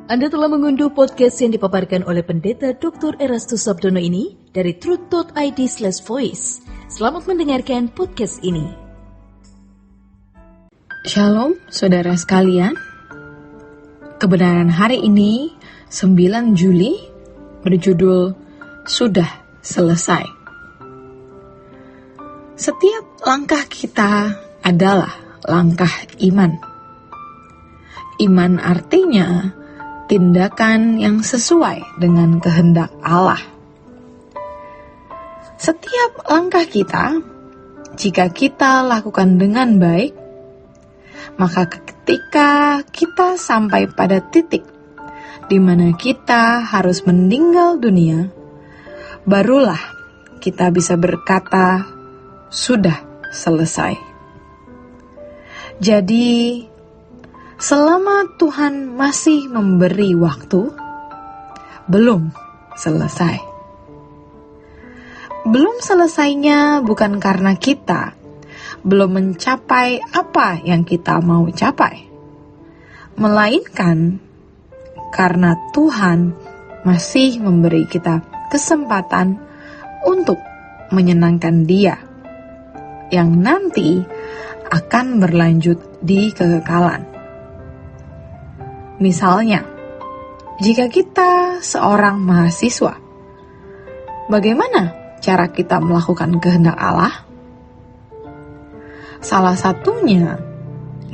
Anda telah mengunduh podcast yang dipaparkan oleh Pendeta Dr. Erastus Sabdono ini dari truth.id/voice. Selamat mendengarkan podcast ini. Shalom saudara sekalian. Kebenaran hari ini 9 Juli berjudul Sudah Selesai. Setiap langkah kita adalah langkah iman. Iman artinya tindakan yang sesuai dengan kehendak Allah. Setiap langkah kita, jika kita lakukan dengan baik, maka ketika kita sampai pada titik di mana kita harus meninggal dunia, barulah kita bisa berkata, sudah selesai. Jadi, selama Tuhan masih memberi waktu, belum selesai. Belum selesainya bukan karena kita belum mencapai apa yang kita mau capai, melainkan karena Tuhan masih memberi kita kesempatan untuk menyenangkan Dia, yang nanti akan berlanjut di kekekalan. Misalnya, jika kita seorang mahasiswa, bagaimana cara kita melakukan kehendak Allah? Salah satunya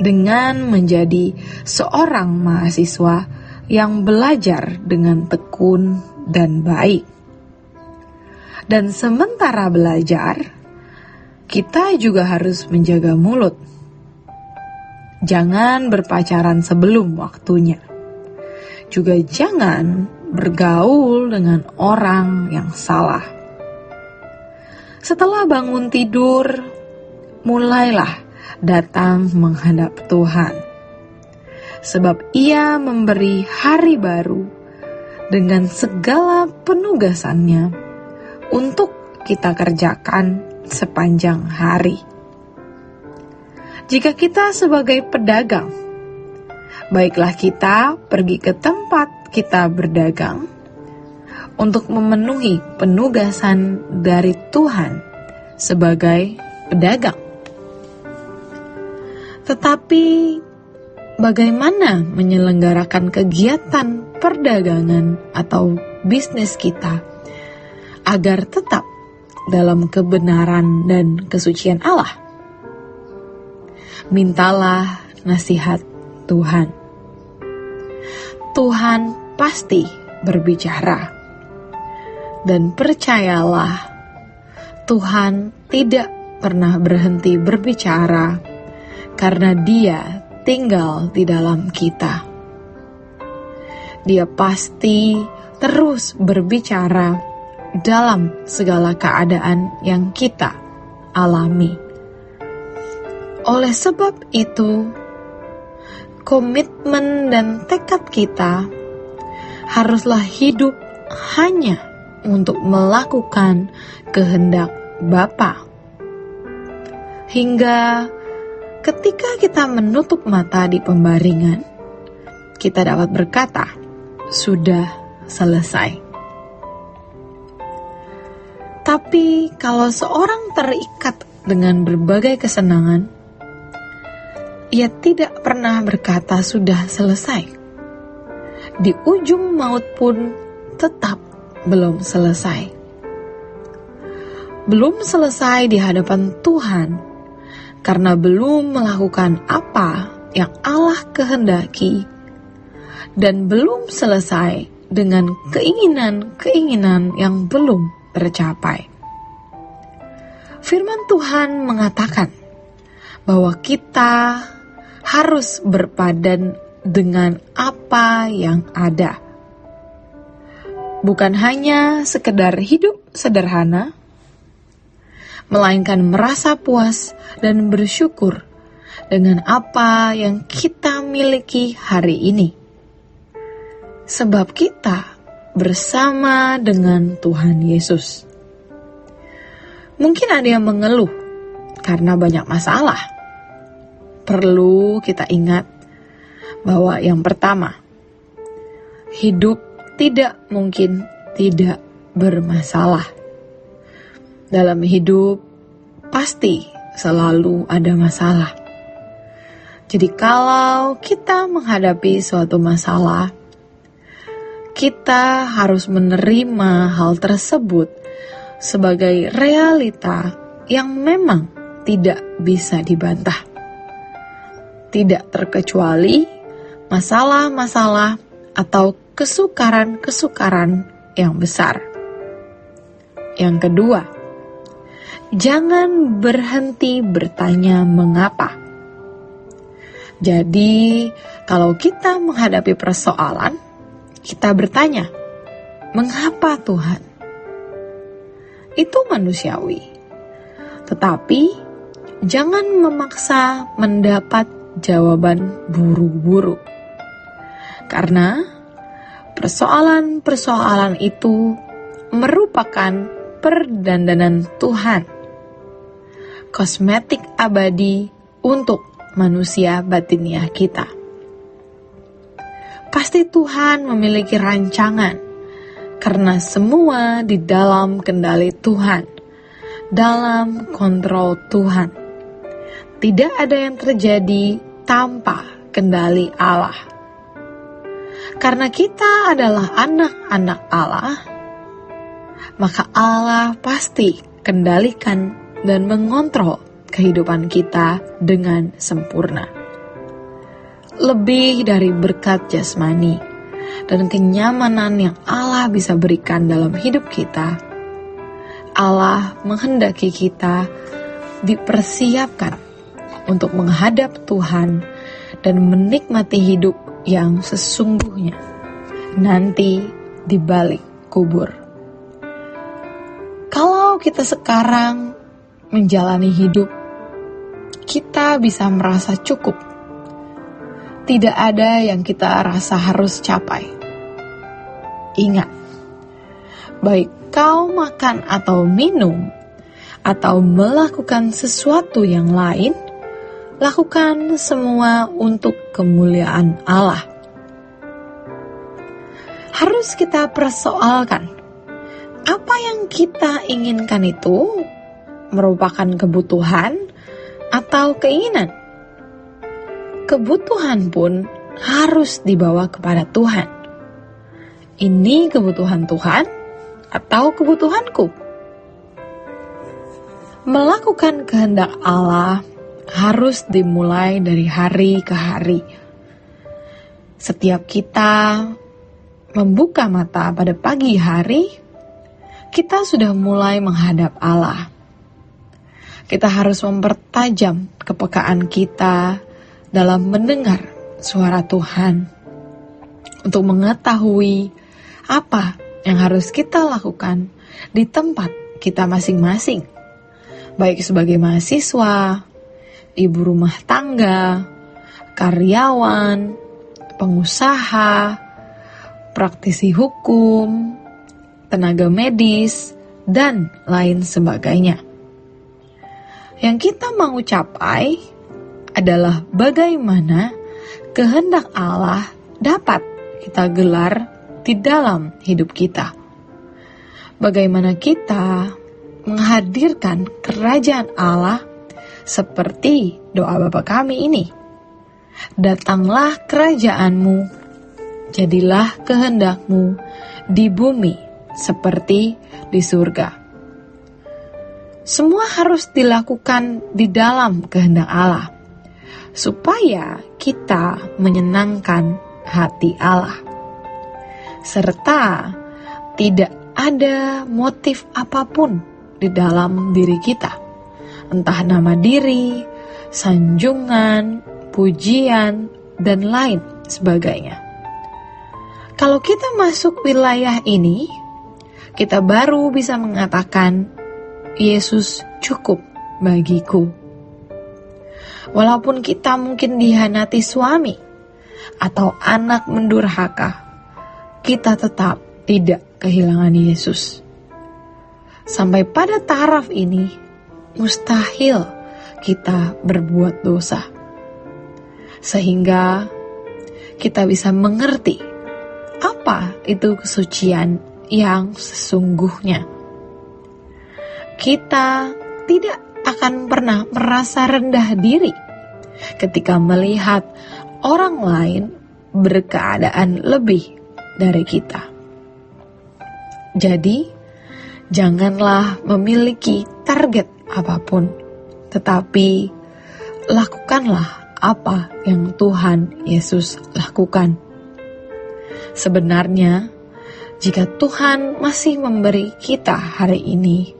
dengan menjadi seorang mahasiswa yang belajar dengan tekun dan baik. Dan sementara belajar, kita juga harus menjaga mulut. Jangan berpacaran sebelum waktunya. Juga jangan bergaul dengan orang yang salah. Setelah bangun tidur, mulailah datang menghadap Tuhan. Sebab Ia memberi hari baru dengan segala penugasannya untuk kita kerjakan sepanjang hari. Jika kita sebagai pedagang, baiklah kita pergi ke tempat kita berdagang untuk memenuhi penugasan dari Tuhan sebagai pedagang. Tetapi bagaimana menyelenggarakan kegiatan perdagangan atau bisnis kita agar tetap dalam kebenaran dan kesucian Allah? Mintalah nasihat Tuhan. Tuhan pasti berbicara. Dan percayalah, Tuhan tidak pernah berhenti berbicara karena Dia tinggal di dalam kita. Dia pasti terus berbicara dalam segala keadaan yang kita alami. Oleh sebab itu, komitmen dan tekad kita haruslah hidup hanya untuk melakukan kehendak Bapa. Hingga ketika kita menutup mata di pembaringan, kita dapat berkata, sudah selesai. Tapi kalau seorang terikat dengan berbagai kesenangan, ia tidak pernah berkata sudah selesai. Di ujung maut pun tetap belum selesai. Belum selesai di hadapan Tuhan karena belum melakukan apa yang Allah kehendaki, dan belum selesai dengan keinginan-keinginan yang belum tercapai. Firman Tuhan mengatakan bahwa kita harus berpadan dengan apa yang ada. Bukan hanya sekedar hidup sederhana, melainkan merasa puas dan bersyukur dengan apa yang kita miliki hari ini. Sebab kita bersama dengan Tuhan Yesus. Mungkin ada yang mengeluh karena banyak masalah. Perlu kita ingat bahwa yang pertama, hidup tidak mungkin tidak bermasalah. Dalam hidup pasti selalu ada masalah. Jadi kalau kita menghadapi suatu masalah, kita harus menerima hal tersebut sebagai realita yang memang tidak bisa dibantah. Tidak terkecuali masalah-masalah atau kesukaran-kesukaran yang besar. Yang kedua, jangan berhenti bertanya mengapa. Jadi, kalau kita menghadapi persoalan, kita bertanya, mengapa Tuhan? Itu manusiawi. Tetapi, jangan memaksa mendapat jawaban buru-buru. Karena persoalan-persoalan itu merupakan perdandanan Tuhan. Kosmetik abadi untuk manusia batiniah kita. Pasti Tuhan memiliki rancangan, karena semua di dalam kendali Tuhan, dalam kontrol Tuhan. Tidak ada yang terjadi tanpa kendali Allah. Karena kita adalah anak-anak Allah, maka Allah pasti kendalikan dan mengontrol kehidupan kita dengan sempurna. Lebih dari berkat jasmani dan kenyamanan yang Allah bisa berikan dalam hidup kita, Allah menghendaki kita dipersiapkan untuk menghadap Tuhan dan menikmati hidup yang sesungguhnya nanti di balik kubur. Kalau kita sekarang menjalani hidup, kita bisa merasa cukup. Tidak ada yang kita rasa harus capai. Ingat, baik kau makan atau minum, atau melakukan sesuatu yang lain, lakukan semua untuk kemuliaan Allah. Harus kita persoalkan, apa yang kita inginkan itu merupakan kebutuhan atau keinginan. Kebutuhan pun harus dibawa kepada Tuhan. Ini kebutuhan Tuhan atau kebutuhanku? Melakukan kehendak Allah harus dimulai dari hari ke hari. Setiap kita membuka mata pada pagi hari, kita sudah mulai menghadap Allah. Kita harus mempertajam kepekaan kita dalam mendengar suara Tuhan untuk mengetahui apa yang harus kita lakukan di tempat kita masing-masing, baik sebagai mahasiswa, ibu rumah tangga, karyawan, pengusaha, praktisi hukum, tenaga medis, dan lain sebagainya. Yang kita mau capai adalah bagaimana kehendak Allah dapat kita gelar di dalam hidup kita. Bagaimana kita menghadirkan kerajaan Allah seperti doa Bapa kami ini. Datanglah kerajaanmu, jadilah kehendakmu di bumi seperti di surga. Semua harus dilakukan di dalam kehendak Allah, supaya kita menyenangkan hati Allah. Serta tidak ada motif apapun di dalam diri kita, entah nama diri, sanjungan, pujian, dan lain sebagainya. Kalau kita masuk wilayah ini, kita baru bisa mengatakan, Yesus cukup bagiku. Walaupun kita mungkin dihianati suami atau anak mendurhaka, kita tetap tidak kehilangan Yesus. Sampai pada taraf ini, mustahil kita berbuat dosa. Sehingga kita bisa mengerti apa apa itu kesucian yang sesungguhnya. Kita tidak akan pernah merasa rendah diri ketika melihat orang lain berkeadaan lebih dari kita. Jadi, janganlah memiliki target apapun, tetapi lakukanlah apa yang Tuhan Yesus lakukan. Sebenarnya, jika Tuhan masih memberi kita hari ini,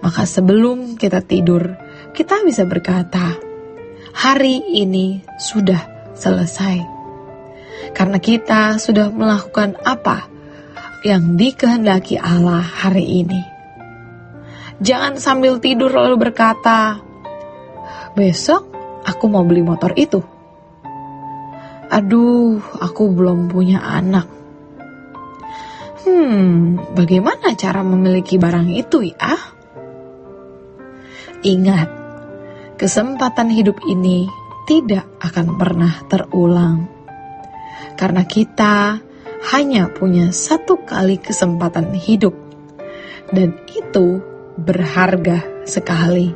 maka sebelum kita tidur, kita bisa berkata, hari ini sudah selesai. Karena kita sudah melakukan apa yang dikehendaki Allah hari ini. Jangan sambil tidur lalu berkata, besok aku mau beli motor itu. Aduh, aku belum punya anak. Bagaimana cara memiliki barang itu ya? Ingat, kesempatan hidup ini tidak akan pernah terulang. Karena kita hanya punya satu kali kesempatan hidup, dan itu berharga sekali.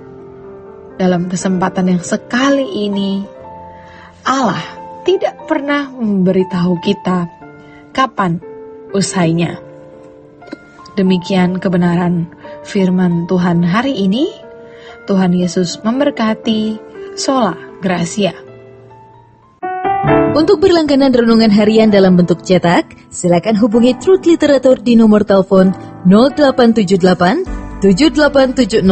Dalam kesempatan yang sekali ini, Allah tidak pernah memberitahu kita kapan usainya. Demikian kebenaran firman Tuhan hari ini. Tuhan Yesus memberkati. Sola Gracia. Untuk berlangganan renungan harian dalam bentuk cetak, silakan hubungi Truth Literatur di nomor telepon 0878 7870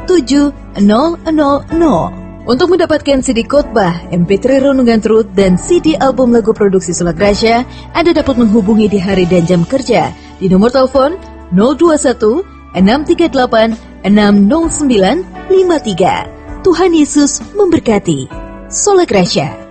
7000. Untuk mendapatkan CD khotbah, MP3 renungan Truth, dan CD album lagu produksi Sola Gracia, Anda dapat menghubungi di hari dan jam kerja di nomor telepon 021 638 60953. Tuhan Yesus memberkati. Sola Gracia.